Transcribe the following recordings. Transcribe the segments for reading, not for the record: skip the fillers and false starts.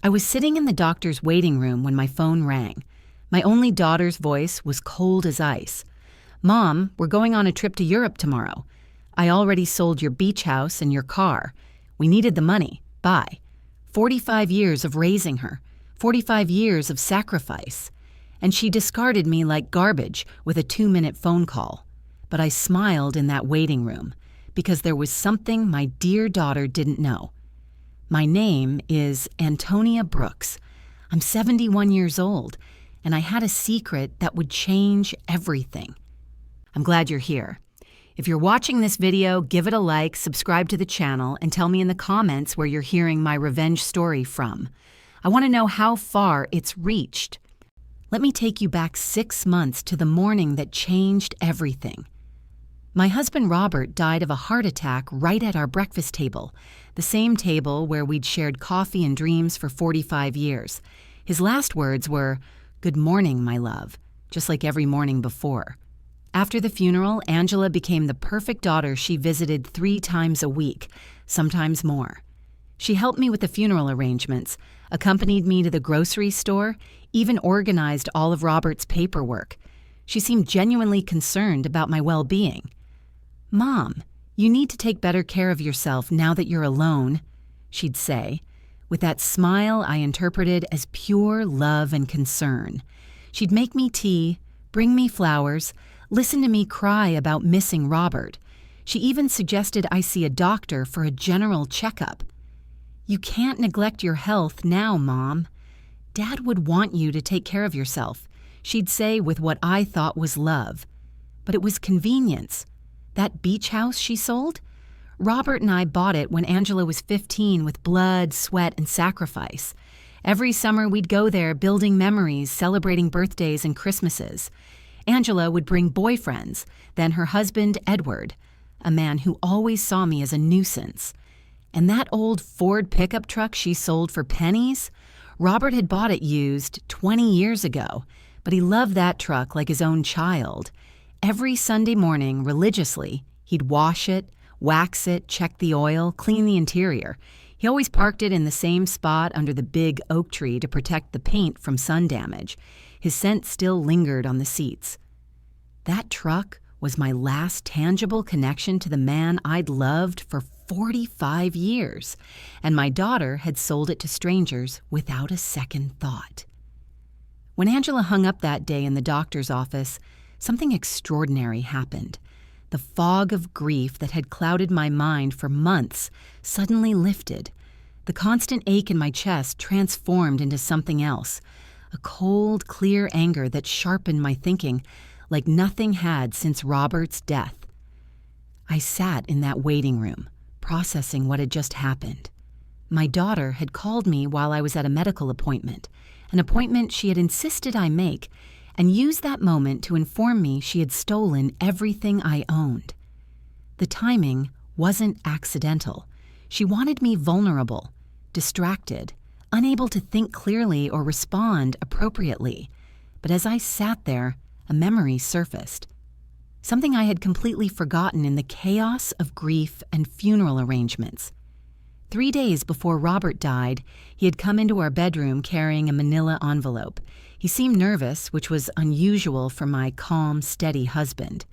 I was sitting in the doctor's waiting room when my phone rang. My only daughter's voice was cold as ice. "Mom, we're going on a trip to Europe tomorrow. I already sold your beach house and your car. We needed the money. Bye." 45 years of raising her. 45 years of sacrifice. And she discarded me like garbage with a 2-minute phone call. But I smiled in that waiting room because there was something my dear daughter didn't know. My name is Antonia Brooks. I'm 71 years old, and I had a secret that would change everything. I'm glad you're here. If you're watching this video, give it a like, subscribe to the channel, and tell me in the comments where you're hearing my revenge story from. I want to know how far it's reached. Let me take you back 6 months to the morning that changed everything. My husband Robert died of a heart attack right at our breakfast table, the same table where we'd shared coffee and dreams for 45 years. His last words were, "Good morning, my love," just like every morning before. After the funeral, Angela became the perfect daughter she visited 3 times a week, sometimes more. She helped me with the funeral arrangements, accompanied me to the grocery store, even organized all of Robert's paperwork. She seemed genuinely concerned about my well-being. "Mom, you need to take better care of yourself now that you're alone," she'd say, with that smile I interpreted as pure love and concern. She'd make me tea, bring me flowers, listen to me cry about missing Robert. She even suggested I see a doctor for a general checkup. "You can't neglect your health now, Mom. Dad would want you to take care of yourself," she'd say with what I thought was love. But it was convenience. That beach house she sold? Robert and I bought it when Angela was 15 with blood, sweat, and sacrifice. Every summer we'd go there building memories, celebrating birthdays and Christmases. Angela would bring boyfriends, then her husband, Edward, a man who always saw me as a nuisance. And that old Ford pickup truck she sold for pennies? Robert had bought it used 20 years ago, but he loved that truck like his own child. Every Sunday morning, religiously, he'd wash it, wax it, check the oil, clean the interior. He always parked it in the same spot under the big oak tree to protect the paint from sun damage. His scent still lingered on the seats. That truck was my last tangible connection to the man I'd loved for 45 years, and my daughter had sold it to strangers without a second thought. When Angela hung up that day in the doctor's office, something extraordinary happened. The fog of grief that had clouded my mind for months suddenly lifted. The constant ache in my chest transformed into something else, a cold, clear anger that sharpened my thinking like nothing had since Robert's death. I sat in that waiting room, processing what had just happened. My daughter had called me while I was at a medical appointment, an appointment she had insisted I make, and used that moment to inform me she had stolen everything I owned. The timing wasn't accidental. She wanted me vulnerable, distracted, unable to think clearly or respond appropriately. But as I sat there, a memory surfaced. Something I had completely forgotten in the chaos of grief and funeral arrangements. 3 days before Robert died, he had come into our bedroom carrying a manila envelope. He seemed nervous, which was unusual for my calm, steady husband.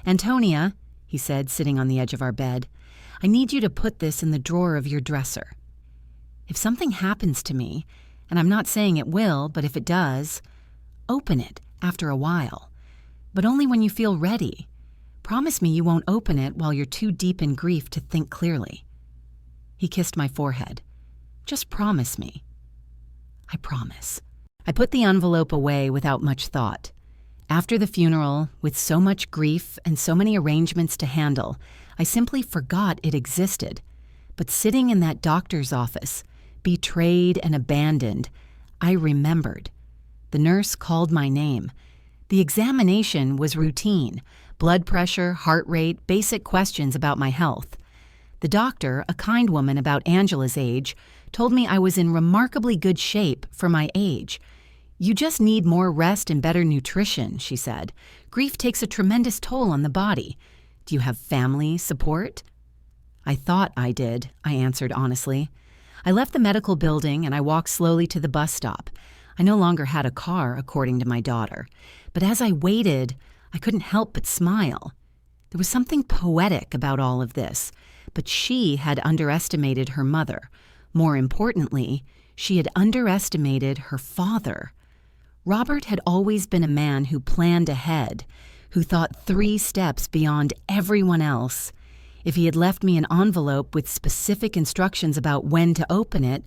"Antonia," he said, sitting on the edge of our bed, "I need you to put this in the drawer of your dresser. If something happens to me, and I'm not saying it will, but if it does, open it after a while. But only when you feel ready. Promise me you won't open it while you're too deep in grief to think clearly." He kissed my forehead. "Just promise me." "I promise." I put the envelope away without much thought. After the funeral, with so much grief and so many arrangements to handle, I simply forgot it existed. But sitting in that doctor's office, betrayed and abandoned, I remembered. The nurse called my name. The examination was routine: blood pressure, heart rate, basic questions about my health. The doctor, a kind woman about Angela's age, told me I was in remarkably good shape for my age. "You just need more rest and better nutrition," she said. "Grief takes a tremendous toll on the body. Do you have family support?" "I thought I did," I answered honestly. I left the medical building and I walked slowly to the bus stop. I no longer had a car, according to my daughter. But as I waited, I couldn't help but smile. There was something poetic about all of this, but she had underestimated her mother. More importantly, she had underestimated her father. Robert had always been a man who planned ahead, who thought 3 steps beyond everyone else. If he had left me an envelope with specific instructions about when to open it,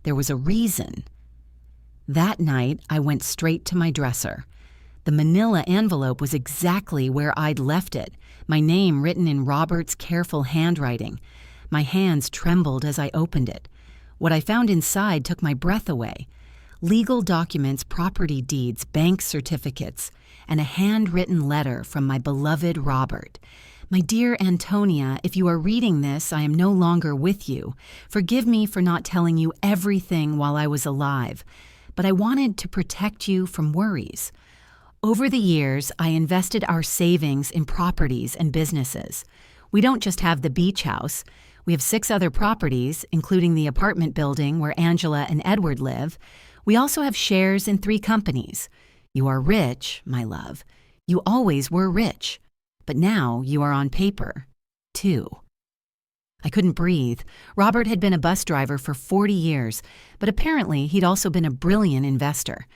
there was a reason. That night, I went straight to my dresser. The manila envelope was exactly where I'd left it, my name written in Robert's careful handwriting. My hands trembled as I opened it. What I found inside took my breath away. Legal documents, property deeds, bank certificates, and a handwritten letter from my beloved Robert. My dear Antonia, if you are reading this, I am no longer with you. Forgive me for not telling you everything while I was alive, but I wanted to protect you from worries. Over the years, I invested our savings in properties and businesses. We don't just have the beach house. We have 6 other properties, including the apartment building where Angela and Edward live. We also have shares in 3 companies. You are rich, my love. You always were rich. But now you are on paper, too. I couldn't breathe. Robert had been a bus driver for 40 years, but apparently he'd also been a brilliant investor.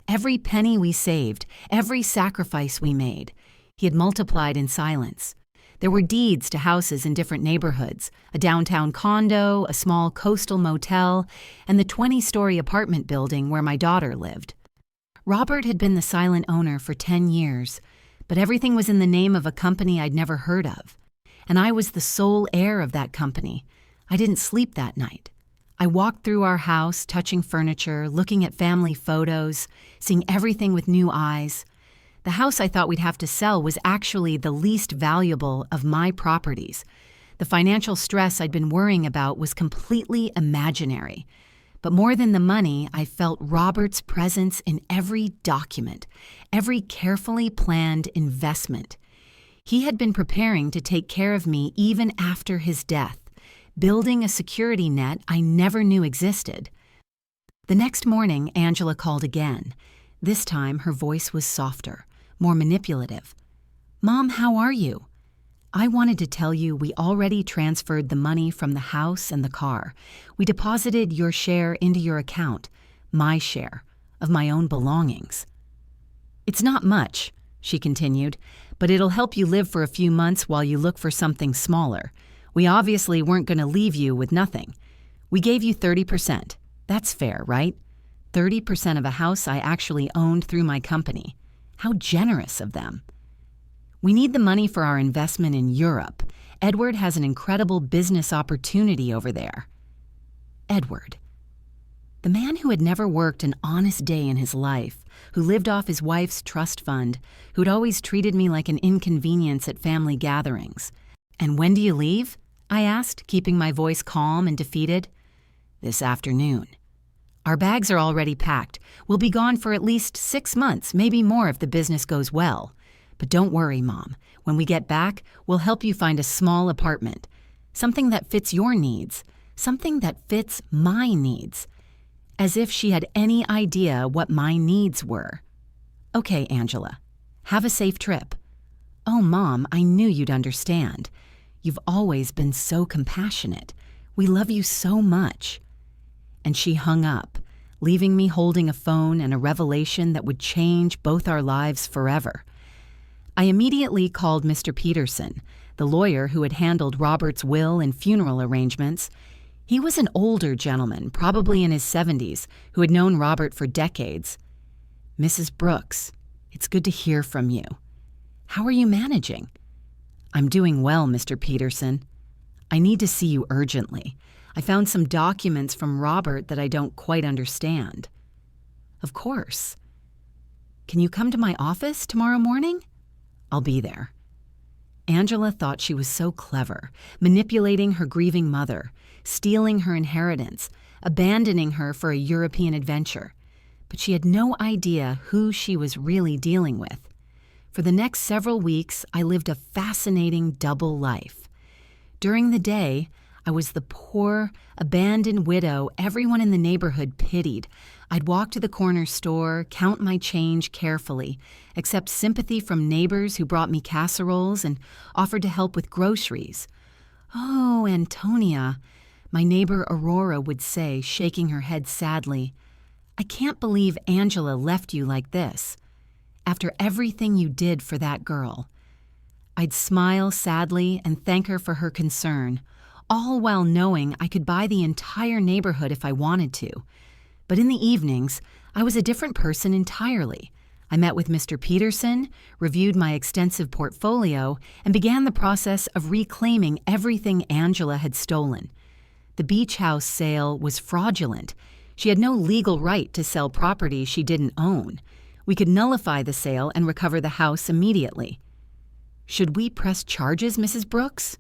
Every penny we saved, every sacrifice we made, he had multiplied in silence. There were deeds to houses in different neighborhoods, a downtown condo, a small coastal motel, and the 20-story apartment building where my daughter lived. Robert had been the silent owner for 10 years, but everything was in the name of a company I'd never heard of. And I was the sole heir of that company. I didn't sleep that night. I walked through our house, touching furniture, looking at family photos, seeing everything with new eyes. The house I thought we'd have to sell was actually the least valuable of my properties. The financial stress I'd been worrying about was completely imaginary. But more than the money, I felt Robert's presence in every document, every carefully planned investment. He had been preparing to take care of me even after his death, building a security net I never knew existed. The next morning, Angela called again. This time, her voice was softer, more manipulative. "Mom, how are you? I wanted to tell you we already transferred the money from the house and the car. We deposited your share into your account, my share, of my own belongings." "It's not much," she continued, "but it'll help you live for a few months while you look for something smaller. We obviously weren't going to leave you with nothing. We gave you 30%. That's fair, right? 30% of a house I actually owned through my company. How generous of them. We need the money for our investment in Europe. Edward has an incredible business opportunity over there." Edward. The man who had never worked an honest day in his life, who lived off his wife's trust fund, who'd always treated me like an inconvenience at family gatherings. "And when do you leave?" I asked, keeping my voice calm and defeated. "This afternoon. Our bags are already packed. We'll be gone for at least 6 months, maybe more if the business goes well. But don't worry, Mom. When we get back, we'll help you find a small apartment. Something that fits your needs. Something that fits my needs." As if she had any idea what my needs were. "Okay, Angela. Have a safe trip." "Oh, Mom, I knew you'd understand. You've always been so compassionate. We love you so much." And she hung up, leaving me holding a phone and a revelation that would change both our lives forever. I immediately called Mr. Peterson, the lawyer who had handled Robert's will and funeral arrangements. He was an older gentleman, probably in his 70s, who had known Robert for decades. "Mrs. Brooks, it's good to hear from you. How are you managing?" "I'm doing well, Mr. Peterson. I need to see you urgently. I found some documents from Robert that I don't quite understand." "Of course. Can you come to my office tomorrow morning?" "I'll be there." Angela thought she was so clever, manipulating her grieving mother, stealing her inheritance, abandoning her for a European adventure. But she had no idea who she was really dealing with. For the next several weeks, I lived a fascinating double life. During the day, I was the poor, abandoned widow everyone in the neighborhood pitied. I'd walk to the corner store, count my change carefully, accept sympathy from neighbors who brought me casseroles and offered to help with groceries. "Oh, Antonia," my neighbor Aurora would say, shaking her head sadly, "I can't believe Angela left you like this. After everything you did for that girl." I'd smile sadly and thank her for her concern, all while knowing I could buy the entire neighborhood if I wanted to. But in the evenings, I was a different person entirely. I met with Mr. Peterson, reviewed my extensive portfolio, and began the process of reclaiming everything Angela had stolen. The beach house sale was fraudulent. She had no legal right to sell property she didn't own. We could nullify the sale and recover the house immediately. "Should we press charges, Mrs. Brooks?"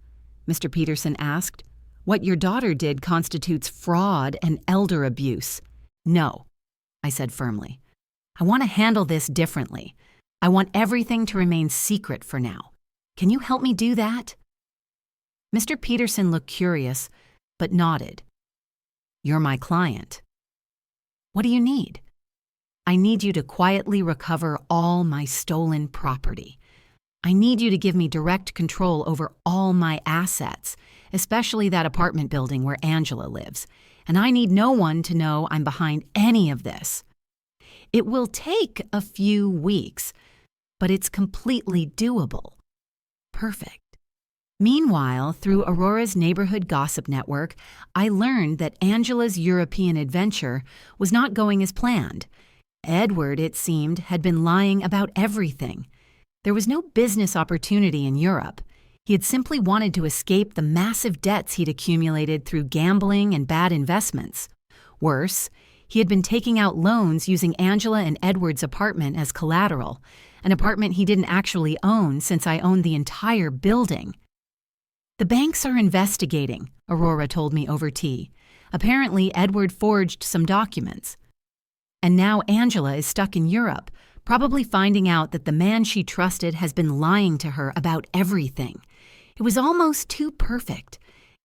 Mr. Peterson asked. "What your daughter did constitutes fraud and elder abuse." "No," I said firmly. "I want to handle this differently. I want everything to remain secret for now. Can you help me do that?" Mr. Peterson looked curious, but nodded. "You're my client." "What do you need?" "I need you to quietly recover all my stolen property. I need you to give me direct control over all my assets, especially that apartment building where Angela lives, and I need no one to know I'm behind any of this. It will take a few weeks, but it's completely doable." Perfect. Meanwhile, through Aurora's neighborhood gossip network, I learned that Angela's European adventure was not going as planned. Edward, it seemed, had been lying about everything. There was no business opportunity in Europe. He had simply wanted to escape the massive debts he'd accumulated through gambling and bad investments. Worse, he had been taking out loans using Angela and Edward's apartment as collateral, an apartment he didn't actually own since I owned the entire building. "The banks are investigating," Aurora told me over tea. "Apparently, Edward forged some documents. And now Angela is stuck in Europe, probably finding out that the man she trusted has been lying to her about everything. It was almost too perfect.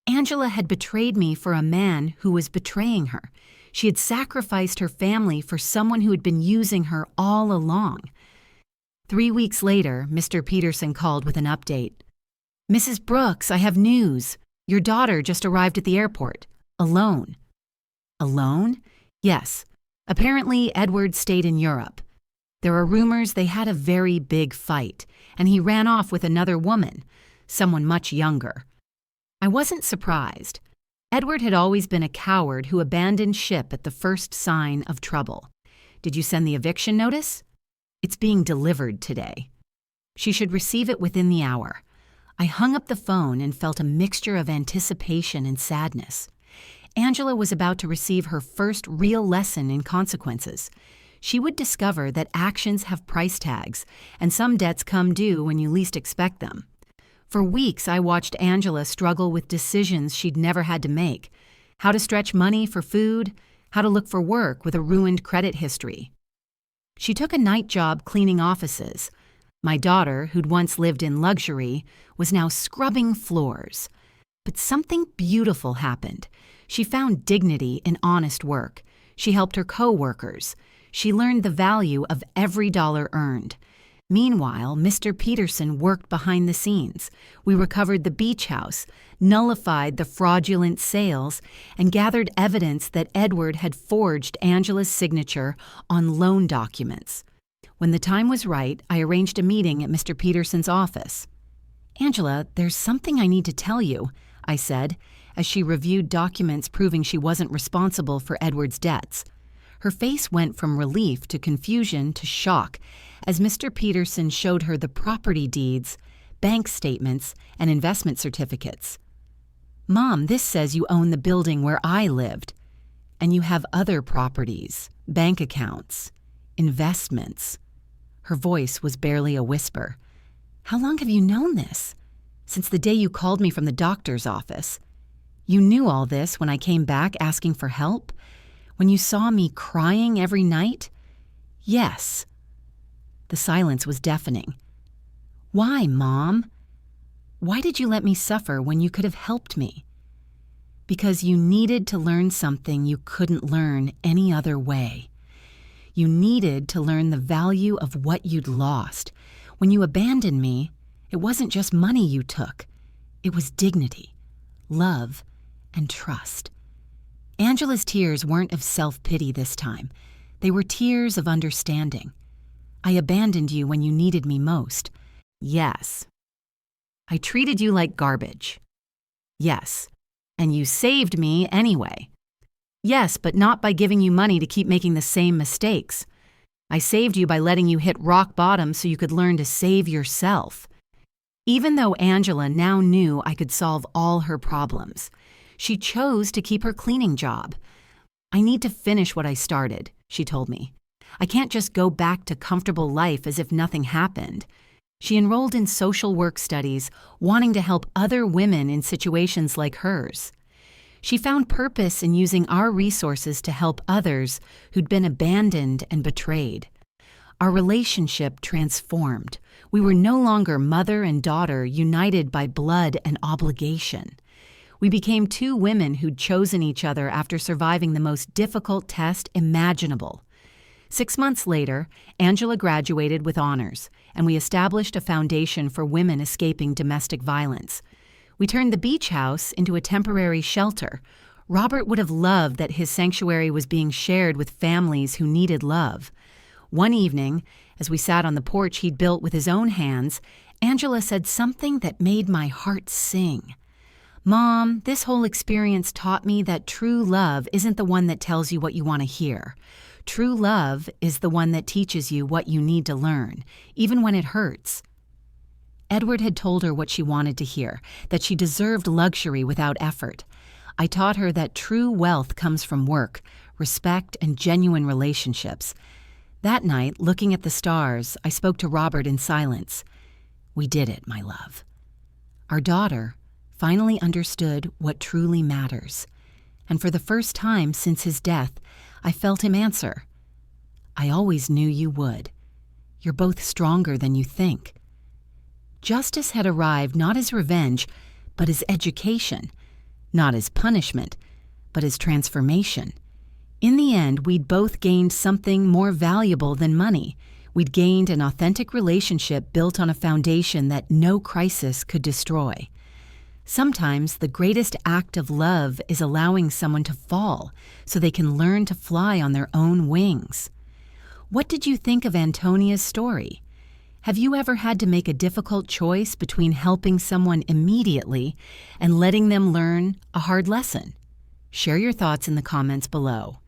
Angela had betrayed me for a man who was betraying her. She had sacrificed her family for someone who had been using her all along." 3 weeks later, Mr. Peterson called with an update. "Mrs. Brooks, I have news. Your daughter just arrived at the airport. Alone." "Alone?" "Yes. Apparently, Edward stayed in Europe. There are rumors they had a very big fight, and he ran off with another woman, someone much younger." I wasn't surprised. Edward had always been a coward who abandoned ship at the first sign of trouble. "Did you send the eviction notice?" "It's being delivered today." She should receive it within the hour. I hung up the phone and felt a mixture of anticipation and sadness. Angela was about to receive her first real lesson in consequences. She would discover that actions have price tags, and some debts come due when you least expect them. For weeks, I watched Angela struggle with decisions she'd never had to make: how to stretch money for food, how to look for work with a ruined credit history. She took a night job cleaning offices. My daughter, who'd once lived in luxury, was now scrubbing floors. But something beautiful happened. She found dignity in honest work. She helped her co-workers. She learned the value of every dollar earned. Meanwhile, Mr. Peterson worked behind the scenes. We recovered the beach house, nullified the fraudulent sales, and gathered evidence that Edward had forged Angela's signature on loan documents. When the time was right, I arranged a meeting at Mr. Peterson's office. "Angela, there's something I need to tell you," I said, as she reviewed documents proving she wasn't responsible for Edward's debts. Her face went from relief to confusion to shock as Mr. Peterson showed her the property deeds, bank statements, and investment certificates. "Mom, this says you own the building where I lived, and you have other properties, bank accounts, investments." Her voice was barely a whisper. "How long have you known this?" "Since the day you called me from the doctor's office." "You knew all this when I came back asking for help? When you saw me crying every night?" "Yes." The silence was deafening. "Why, Mom? Why did you let me suffer when you could have helped me?" because you needed to learn something you couldn't learn any other way. You needed to learn the value of what you'd lost. When you abandoned me, it wasn't just money you took. It was dignity, love, and trust. Angela's tears weren't of self-pity this time. They were tears of understanding. I abandoned you when you needed me most. Yes. I treated you like garbage. Yes. And you saved me anyway. Yes, but not by giving you money to keep making the same mistakes. I saved you by letting you hit rock bottom so you could learn to save yourself. Even though Angela now knew I could solve all her problems, she chose to keep her cleaning job. I need to finish what I started, she told me. I can't just go back to comfortable life as if nothing happened. She enrolled in social work studies, wanting to help other women in situations like hers. She found purpose in using our resources to help others who'd been abandoned and betrayed. Our relationship transformed. We were no longer mother and daughter united by blood and obligation. We became two women who'd chosen each other after surviving the most difficult test imaginable. 6 months later, Angela graduated with honors, and we established a foundation for women escaping domestic violence. We turned the beach house into a temporary shelter. Robert would have loved that his sanctuary was being shared with families who needed love. One evening, as we sat on the porch he'd built with his own hands, Angela said something that made my heart sing. Mom, this whole experience taught me that true love isn't the one that tells you what you want to hear. True love is the one that teaches you what you need to learn, even when it hurts. Edward had told her what she wanted to hear, that she deserved luxury without effort. I taught her that true wealth comes from work, respect, and genuine relationships. That night, looking at the stars, I spoke to Robert in silence. We did it, my love. Our daughter finally understood what truly matters. And for the first time since his death, I felt him answer. I always knew you would. You're both stronger than you think. Justice had arrived not as revenge, but as education. Not as punishment, but as transformation. In the end, we'd both gained something more valuable than money. We'd gained an authentic relationship built on a foundation that no crisis could destroy. Sometimes the greatest act of love is allowing someone to fall so they can learn to fly on their own wings. What did you think of Antonia's story? Have you ever had to make a difficult choice between helping someone immediately and letting them learn a hard lesson? Share your thoughts in the comments below.